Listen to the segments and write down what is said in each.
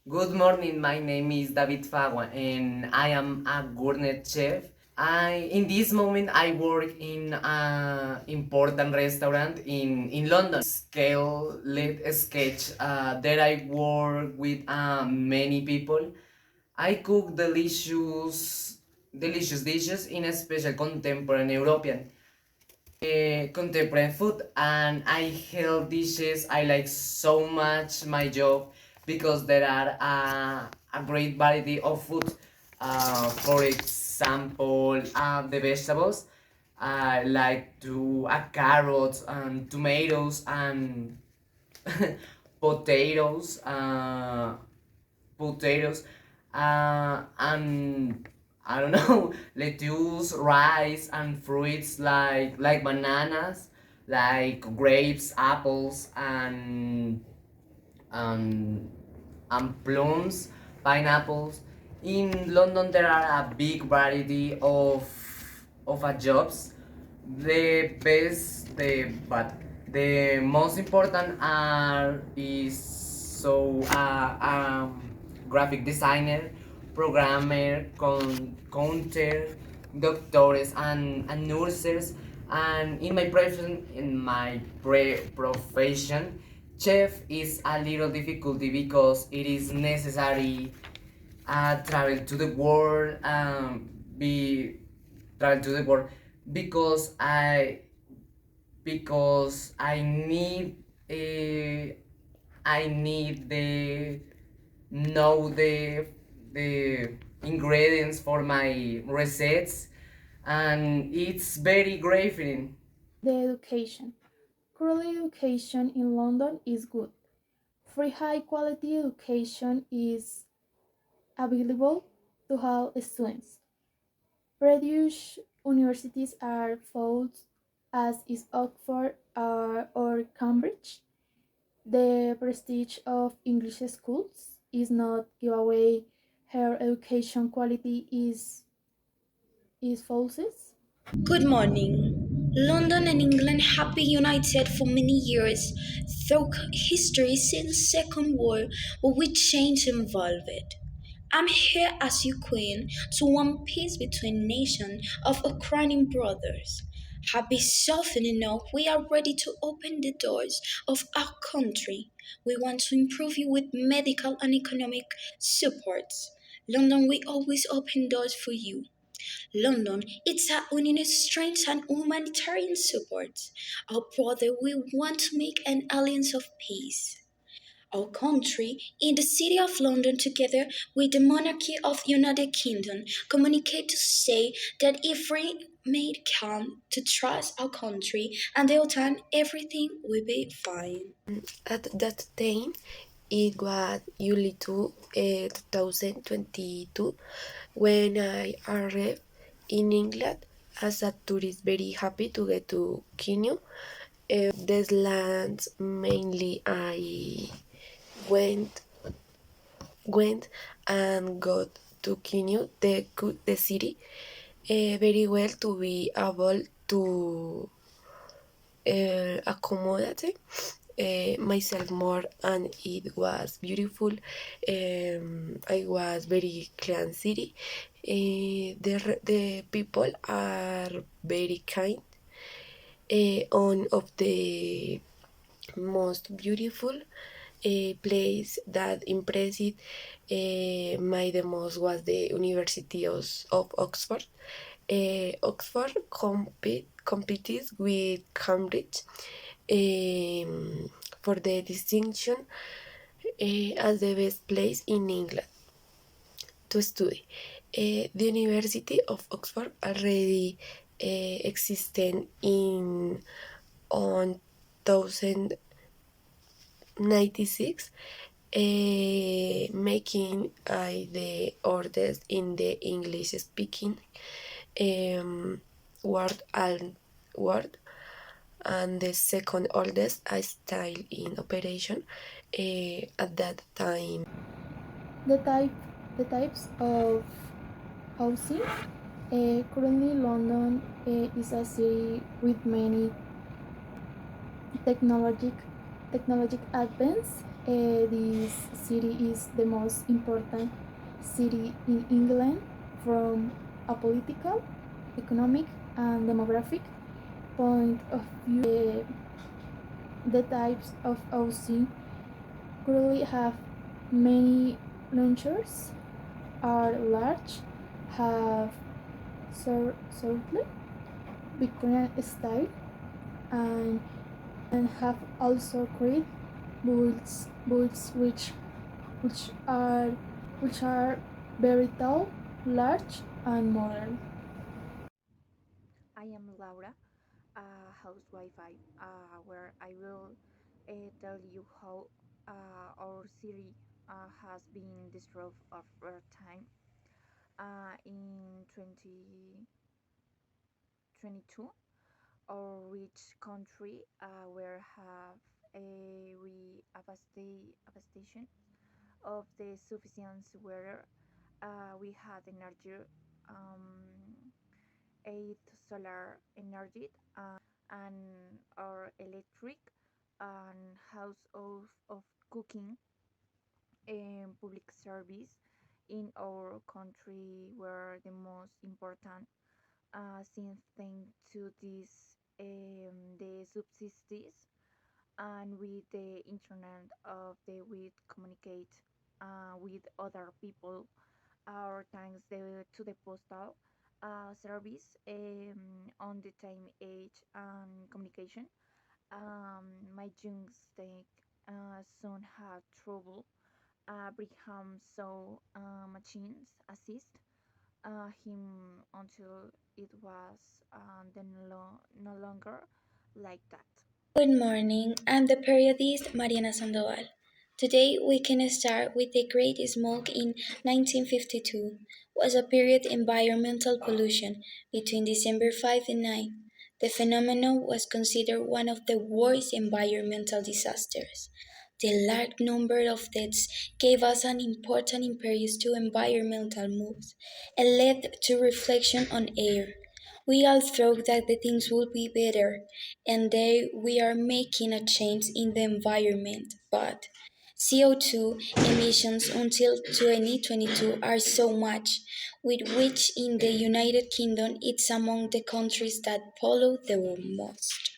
Good morning, my name is David Fagua and I am a gourmet chef. In this moment I work in an important restaurant in London. Scale lit sketch that I work with many people. I cook delicious dishes in a special contemporary European contemporary food, and I help dishes. I like so much my job because there are a great variety of food. For example, the vegetables. I like to carrots and tomatoes and potatoes. Potatoes, and I don't know, lettuce, rice, and fruits like bananas, like grapes, apples, and and plums, pineapples. In London, there are a big variety of jobs. The most important are is so graphic designer, programmer, counter, doctors, and nurses. And in my profession, chef is a little difficulty because it is necessary travel to the world, be travel to the world because I need I need the know the ingredients for my recipes, and it's very gratifying. The education. Currently, education in London is good. Free high quality education is available to all students. Prestigious universities are found as is Oxford or Cambridge. The prestige of English schools is not give away her education quality is false. Good morning. London and England have been united for many years through history since the Second War, but with change involved. I'm here as your queen to one peace between nations of Ukrainian brothers. Happy softened enough, we are ready to open the doors of our country. We want to improve you with medical and economic supports. London, we always open doors for you. London, it's our union strength and humanitarian support. Our brother, we want to make an alliance of peace. Our country, in the city of London, together with the monarchy of United Kingdom, communicate to say that if we made come to trust our country and the OTAN, everything will be fine. At that time, it was July 2, 2022, when I arrived in England as a tourist, very happy to get to Kenya. These lands mainly I went went and got to Kenya, the city, very well to be able to accommodate myself more, and it was beautiful. I was very clean city. The people are very kind. One of the most beautiful place that impressed my the most was the University of Oxford. Oxford competes with Cambridge for the distinction as the best place in England to study. The University of Oxford already existed in on 1096, making the oldest in the English speaking um, world and the second oldest style in operation at that time. The type the types of housing. Currently, London is a city with many technologic technologic advance. This city is the most important city in England from a political, economic, and demographic point of view. The types of housing currently have many launchers, are large, have certainly Victorian style, and have also created bulls which are which are very tall, large, and modern. I am Laura, a housewife, where I will tell you how our city has been destroyed over time. In 2022, our rich country where have a devastation of the sufficient weather. We had energy, um, 8 solar energy, and our electric and house of cooking and public service in our country were the most important since thanks to this the subsidies and with the internet of the we communicate with other people or thanks to the postal service on the time age and communication. My young stake soon had trouble. Brigham saw machines assist him until it was no longer like that. Good morning, I'm the periodist Mariana Sandoval. Today we can start with the Great Smoke in 1952 was a period environmental pollution between December 5 and 9. The phenomenon was considered one of the worst environmental disasters. The large number of deaths gave us an important impetus to environmental moves and led to reflection on air. We all thought that the things would be better, and there we are making a change in the environment. But CO2 emissions until 2022 are so much, with which in the United Kingdom it's among the countries that pollute the most.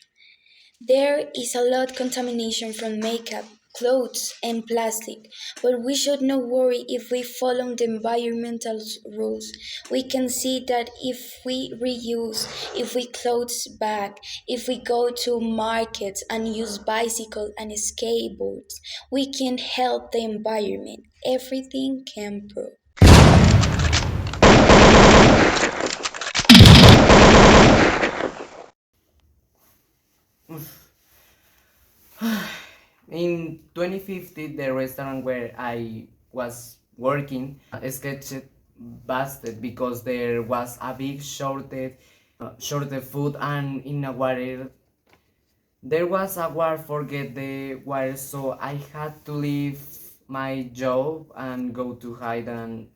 There is a lot contamination from makeup, clothes, and plastic, but we should not worry if we follow the environmental rules. We can see that if we reuse, if we clothes back, if we go to markets and use bicycle and skateboards, we can help the environment. Everything can prove. In 2050, the restaurant where I was working sketched busted because there was a big shortage food and in a water. There was a war, forget the war, so I had to leave my job and go to hide and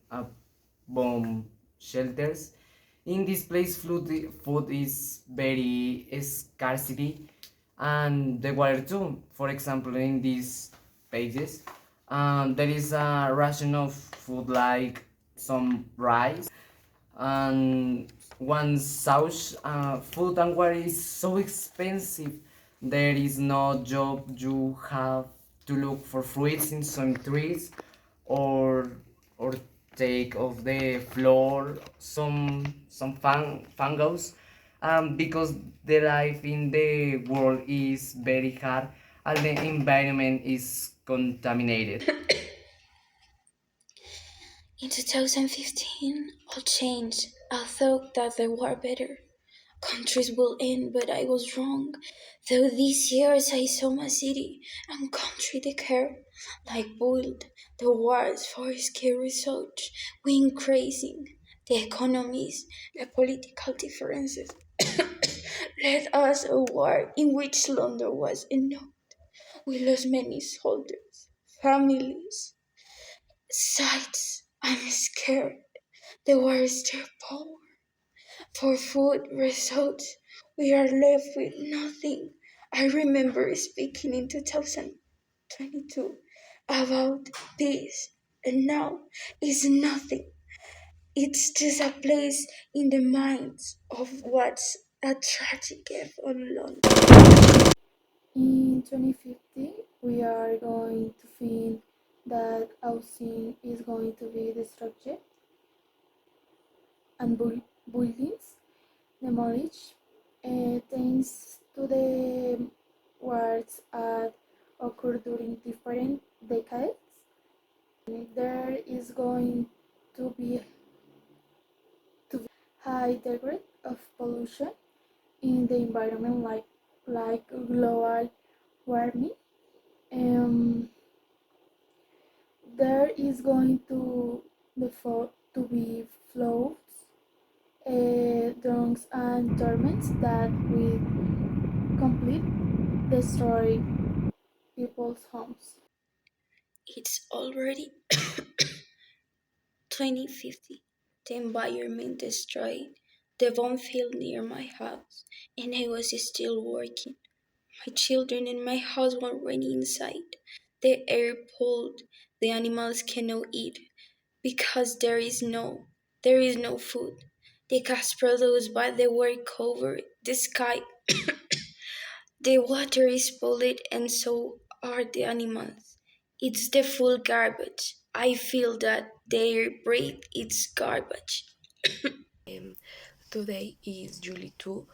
bomb shelters. In this place, food is very scarcity, and the water too. For example, in these pages, there is a ration of food like some rice and one sauce. Food and water is so expensive. There is no job. You have to look for fruits in some trees, or or take off the floor some fungus, because the life in the world is very hard and the environment is contaminated. In 2015, all changed. I thought that they were better. Countries will end, but I was wrong. Though these years I saw my city and country declare like boiled, the wars for scale results, we increasing, the economies, the political differences led us a war in which London was enough. We lost many soldiers, families, sites. I'm scared. The war is their power. For food results, we are left with nothing. I remember speaking in 2010 22 about peace, and now it's nothing. It's just a place in the minds of what's a tragic F on London. In 2050, we are going to think that housing is going to be the subject and buildings demolished thanks to the wars that occurred during different decades. There is going to be high degree of pollution in the environment like global warming. Um, there is going to be floods, droughts, and torments that will complete destroy people's homes. It's already 2050. The environment destroyed the bomb field near my house, and I was still working. My children and my husband were inside. The air pulled. The animals cannot eat because there is no food. The gas produced by the work covered the sky. The water is polluted, and so are the animals. It's the full garbage. I feel that the air breathe its garbage. Um, Today is July 2,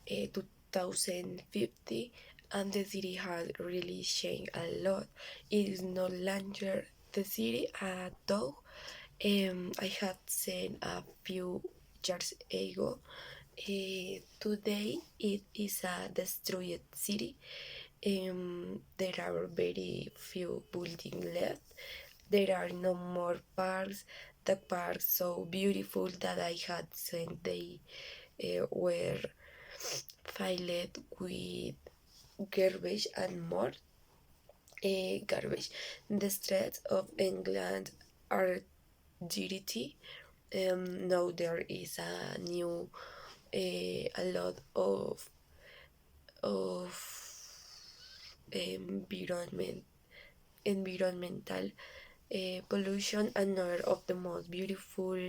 2050, and the city has really changed a lot. It is no longer the city at all. I had seen a few years ago. Today it is a destroyed city. There are very few buildings left. There are no more parks. The parks so beautiful that I had seen they were filled with garbage and more garbage. The streets of England are dirty. Now there is a new a lot of environmental pollution. Another of the most beautiful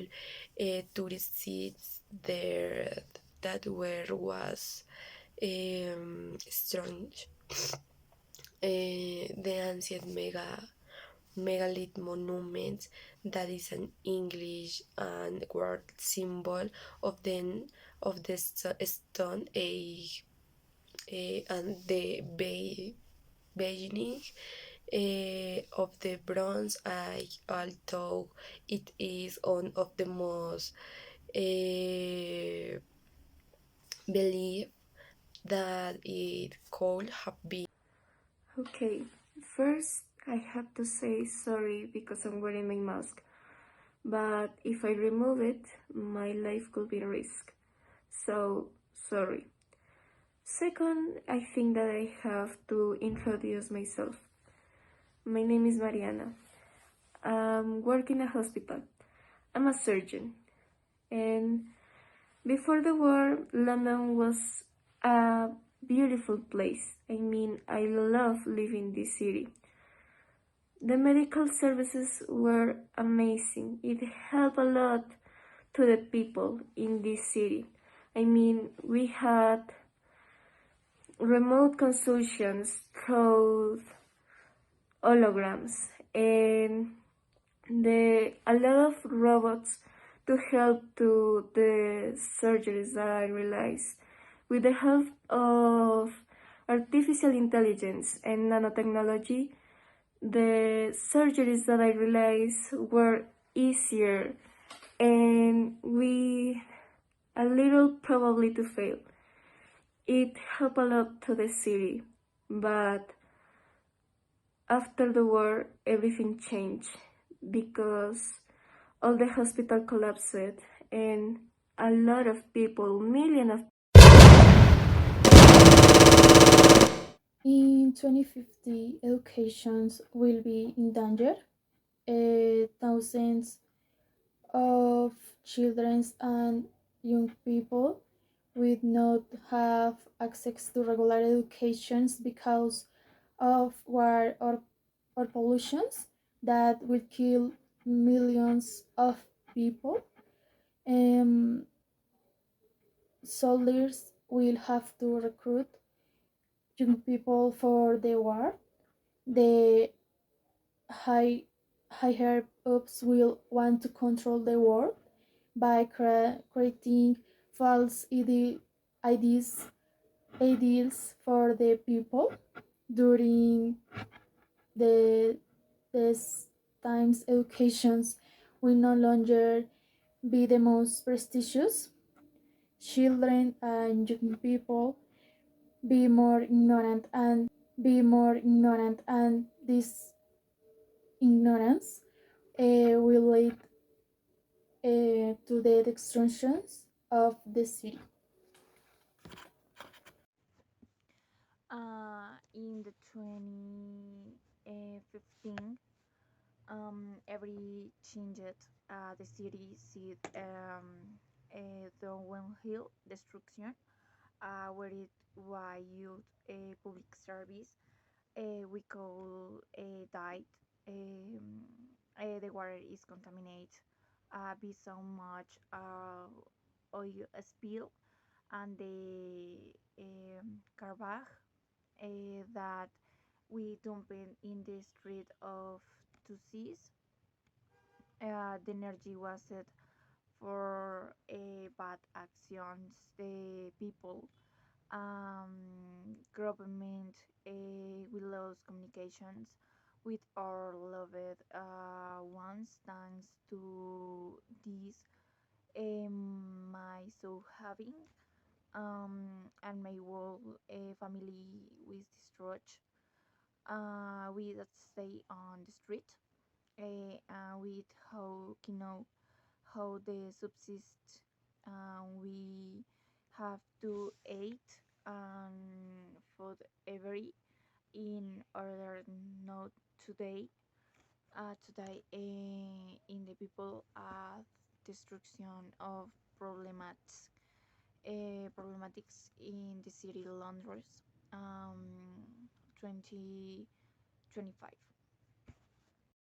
tourist sites there that were was strange. The ancient megalith monument that is an English and world symbol of the stone age and the beginning of the Bronze Age, although it is one of the most believed that it could have been. Okay, first I have to say sorry because I'm wearing my mask, but if I remove it, my life could be at risk. So, sorry. Second, I think that I have to introduce myself. My name is Mariana. I work in a hospital. I'm a surgeon. And before the war, London was a beautiful place. I mean, I love living in this city. The medical services were amazing. It helped a lot to the people in this city. I mean, we had remote consultations through holograms and a lot of robots to help to the surgeries that I realized. With the help of artificial intelligence and nanotechnology, the surgeries that I realized were easier and we a little probably to fail. It helped a lot to the city, but after the war everything changed because all the hospital collapsed and a lot of people, millions of In 2050, educations will be in danger. Thousands of children and young people will not have access to regular educations because of war or or pollutions that will kill millions of people. Um, Soldiers will have to recruit young people for the war. The high higher ups will want to control the world by creating false IDs, ideals for the people during the these times. Educations will no longer be the most prestigious. Children and young people be more ignorant, and this ignorance will lead to the destructions of the city. In the 2015, every changed the city see the one hill destruction where it was used public service we call died the water is contaminated be so much oil spill and the garbage that we dump in the street of two seas. The energy was set for bad actions. The people, government, we lost communications with our loved ones thanks to this. My so having and my whole family was destroyed. We that stay on the street with how you know how they subsist. We have to eat food every in order not today in the people destruction of problematics problematics in the city Londres 2025.